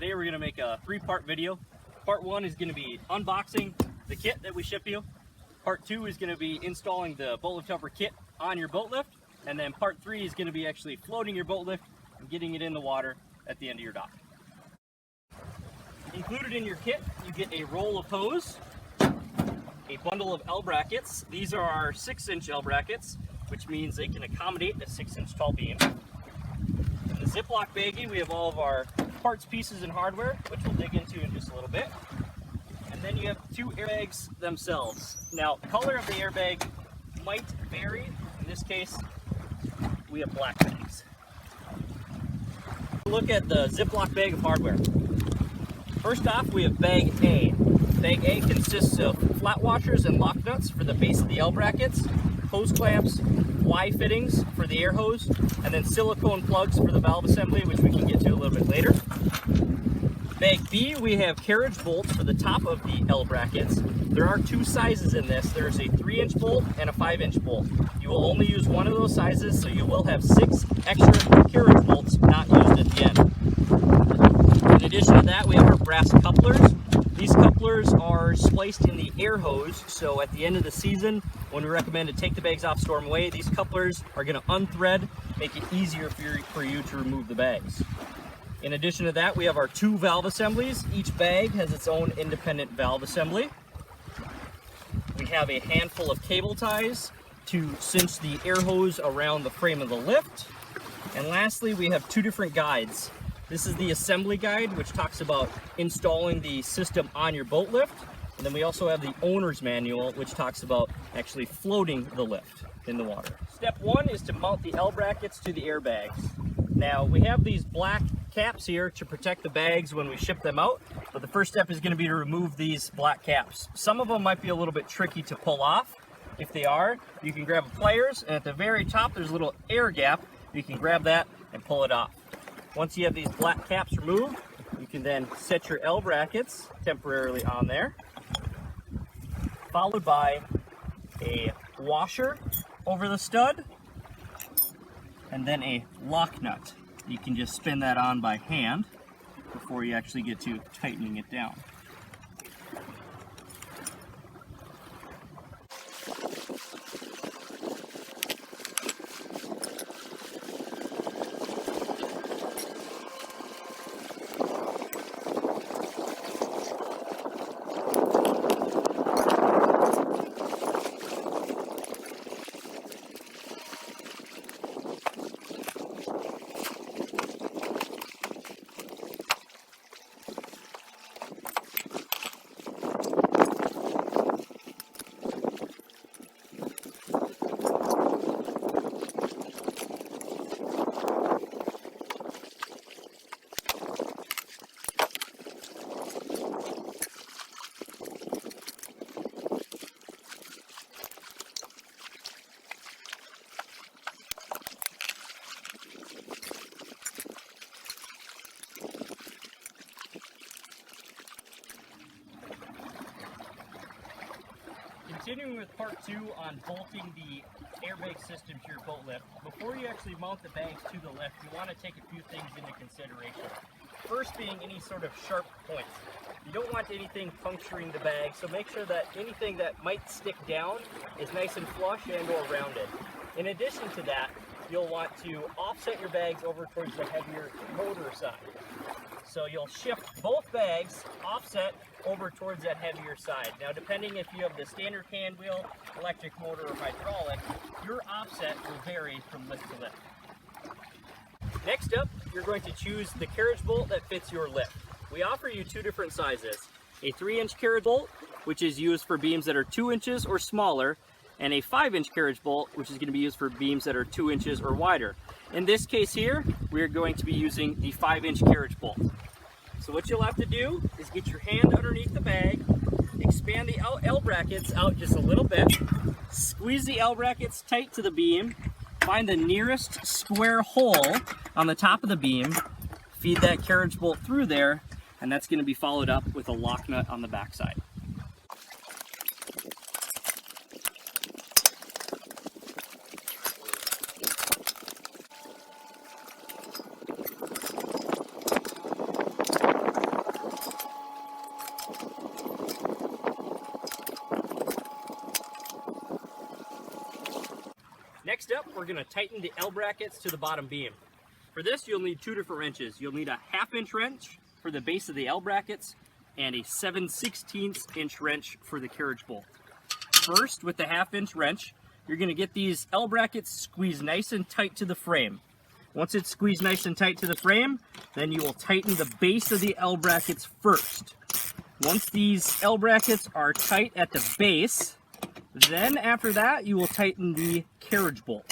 Today we're going to make a 3-part video. Part 1 is going to be unboxing the kit that we ship you. Part 2 is going to be installing the boat lift helper kit on your boat lift. And then part 3 is going to be actually floating your boat lift and getting it in the water at the end of your dock. Included in your kit, you get a roll of hose, a bundle of L brackets. These are our 6-inch L brackets, which means they can accommodate a 6-inch tall beam. In the Ziploc baggie, we have all of our parts, pieces, and hardware, which we'll dig into in just a little bit. And then you have 2 airbags themselves. Now, color of the airbag might vary. In this case, we have black bags. Look at the Ziploc bag of hardware. First off, we have bag A. Bag A consists of flat washers and lock nuts for the base of the L brackets, hose clamps, Y fittings for the air hose, and then silicone plugs for the valve assembly, which we can get to a little bit later. Bag B, we have carriage bolts for the top of the L brackets. There are 2 sizes in this. There's a 3-inch bolt and a 5-inch bolt. You will only use one of those sizes, so you will have 6 extra carriage bolts not used at the end. In addition to that, we have our brass couplers. These couplers are spliced in the air hose, so at the end of the season, when we recommend to take the bags off, store them away, these couplers are going to unthread, make it easier for you to remove the bags. In addition to that, we have our 2 valve assemblies. Each bag has its own independent valve assembly. We have a handful of cable ties to cinch the air hose around the frame of the lift. And lastly, we have 2 different guides. This is the assembly guide, which talks about installing the system on your boat lift. And then we also have the owner's manual, which talks about actually floating the lift in the water. Step 1 is to mount the L brackets to the airbags. Now, we have these black caps here to protect the bags when we ship them out, but the first step is going to be to remove these black caps. Some of them might be a little bit tricky to pull off. If they are, you can grab pliers, and at the very top there's a little air gap. You can grab that and pull it off. Once you have these black caps removed, you can then set your L brackets temporarily on there, followed by a washer over the stud, and then a lock nut. You can just spin that on by hand before you actually get to tightening it down. Continuing with part 2 on bolting the airbag system to your boat lift, before you actually mount the bags to the lift, you want to take a few things into consideration. First being any sort of sharp points. You don't want anything puncturing the bag, so make sure that anything that might stick down is nice and flush and or rounded. In addition to that, you'll want to offset your bags over towards the heavier motor side. So you'll shift both bags offset over towards that heavier side. Now, depending if you have the standard hand wheel, electric motor, or hydraulic, your offset will vary from lift to lift. Next up, you're going to choose the carriage bolt that fits your lift. We offer you 2 different sizes. A 3-inch carriage bolt, which is used for beams that are 2 inches or smaller, and a 5-inch carriage bolt, which is going to be used for beams that are 2 inches or wider. In this case here, we're going to be using the 5-inch carriage bolt. So what you'll have to do is get your hand underneath the bag, expand the L brackets out just a little bit, squeeze the L brackets tight to the beam, find the nearest square hole on the top of the beam, feed that carriage bolt through there, and that's going to be followed up with a lock nut on the back side. Next up, we're going to tighten the L brackets to the bottom beam. For this, you'll need 2 different wrenches. You'll need a 1/2 inch wrench for the base of the L brackets and a 7/16 inch wrench for the carriage bolt. First, with the 1/2 inch wrench, you're going to get these L brackets squeezed nice and tight to the frame. Once it's squeezed nice and tight to the frame, then you will tighten the base of the L brackets first. Once these L brackets are tight at the base, then after that, you will tighten the carriage bolt.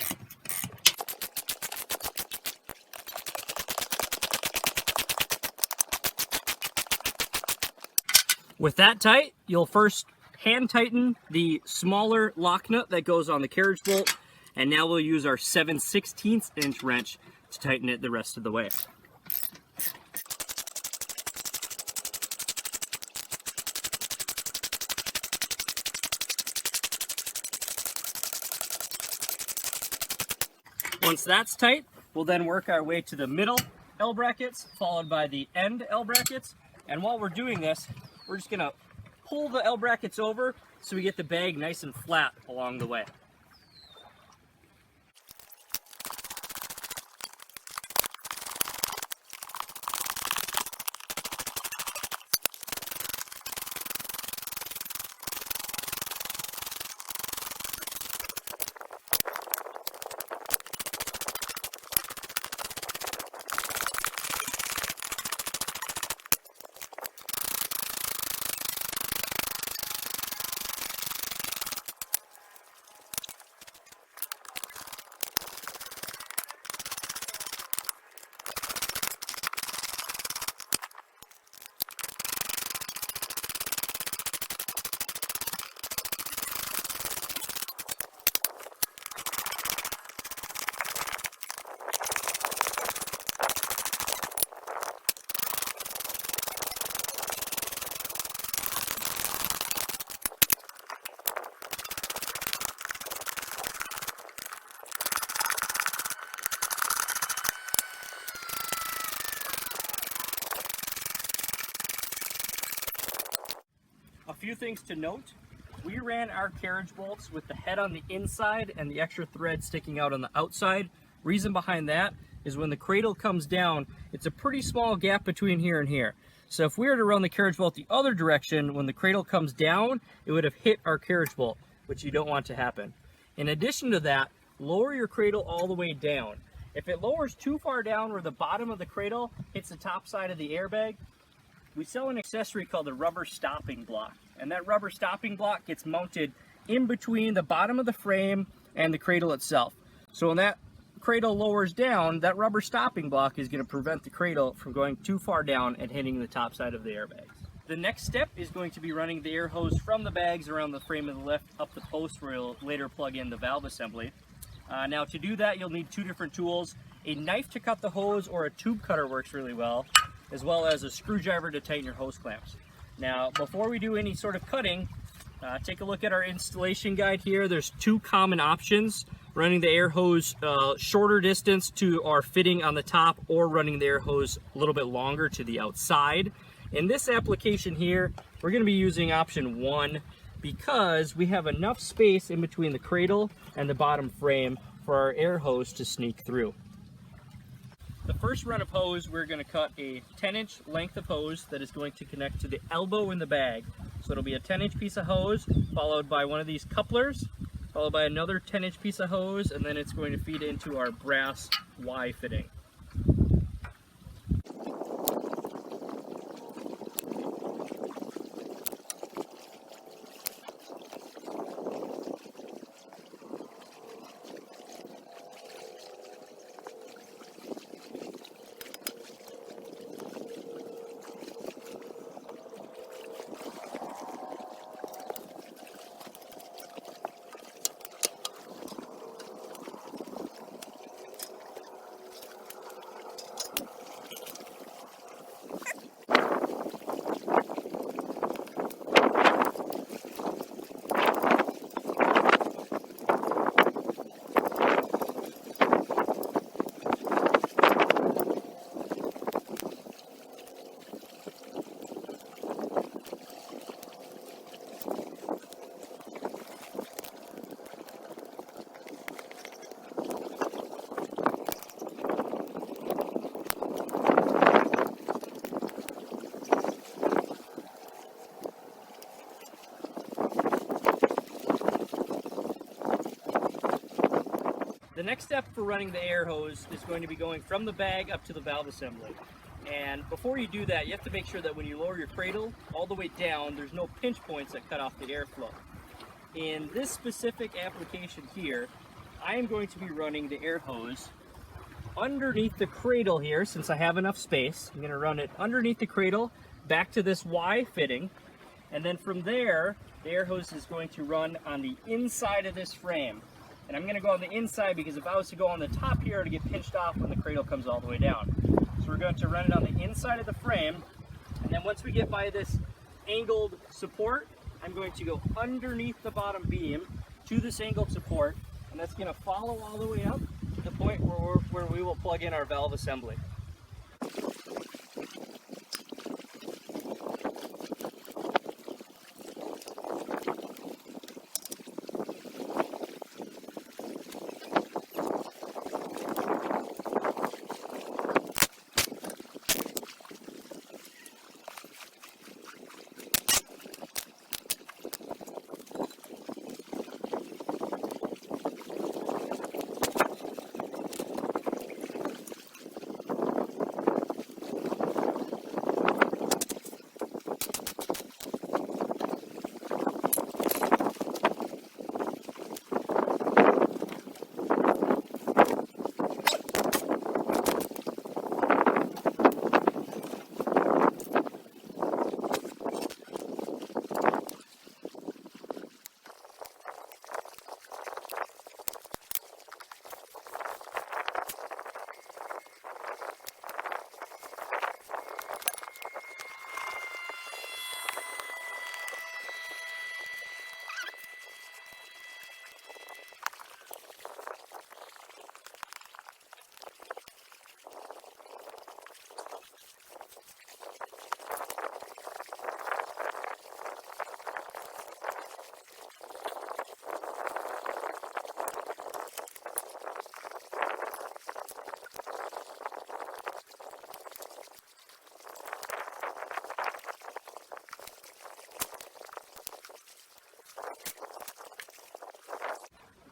With that tight, you'll first hand tighten the smaller lock nut that goes on the carriage bolt, and now we'll use our 7/16 inch wrench to tighten it the rest of the way. Once that's tight, we'll then work our way to the middle L brackets, followed by the end L brackets. And while we're doing this, we're just gonna pull the L brackets over so we get the bag nice and flat along the way. A few things to note. We ran our carriage bolts with the head on the inside and the extra thread sticking out on the outside. Reason behind that is when the cradle comes down, it's a pretty small gap between here and here. So if we were to run the carriage bolt the other direction, when the cradle comes down, it would have hit our carriage bolt, which you don't want to happen. In addition to that, lower your cradle all the way down. If it lowers too far down where the bottom of the cradle hits the top side of the airbag, we sell an accessory called a rubber stopping block. And that rubber stopping block gets mounted in between the bottom of the frame and the cradle itself. So when that cradle lowers down, that rubber stopping block is going to prevent the cradle from going too far down and hitting the top side of the airbags. The next step is going to be running the air hose from the bags around the frame of the lift up the post where you'll later plug in the valve assembly. Now to do that, you'll need 2 different tools. A knife to cut the hose or a tube cutter works really well as a screwdriver to tighten your hose clamps. Now, before we do any sort of cutting, take a look at our installation guide here. There's 2 common options: running the air hose shorter distance to our fitting on the top, or running the air hose a little bit longer to the outside. In this application here, we're going to be using option 1 because we have enough space in between the cradle and the bottom frame for our air hose to sneak through. The first run of hose, we're going to cut a 10-inch length of hose that is going to connect to the elbow in the bag. So it'll be a 10-inch piece of hose, followed by one of these couplers, followed by another 10-inch piece of hose, and then it's going to feed into our brass Y fitting. the next step for running the air hose is going to be going from the bag up to the valve assembly. And before you do that, you have to make sure that when you lower your cradle all the way down, there's no pinch points that cut off the airflow. In this specific application here, I am going to be running the air hose underneath the cradle here, since I have enough space. I'm going to run it underneath the cradle back to this Y fitting, and then from there the air hose is going to run on the inside of this frame. And I'm going to go on the inside because if I was to go on the top here, it would get pinched off when the cradle comes all the way down. So we're going to run it on the inside of the frame, and then once we get by this angled support, I'm going to go underneath the bottom beam to this angled support, and that's going to follow all the way up to the point where we will plug in our valve assembly.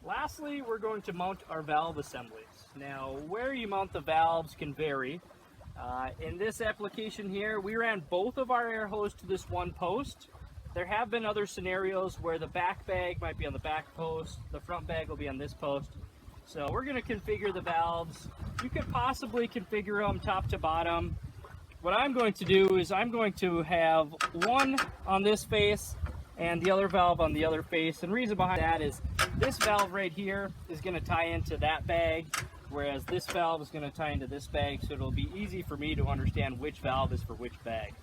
Lastly, we're going to mount our valve assemblies. Now, where you mount the valves can vary. In this application here, we ran both of our air hose to this one post. There have been other scenarios where the back bag might be on the back post, the front bag will be on this post. So we're going to configure the valves. You could possibly configure them top to bottom. What I'm going to do is I'm going to have one on this face and the other valve on the other face. And the reason behind that is this valve right here is going to tie into that bag, whereas this valve is going to tie into this bag, so it'll be easy for me to understand which valve is for which bag.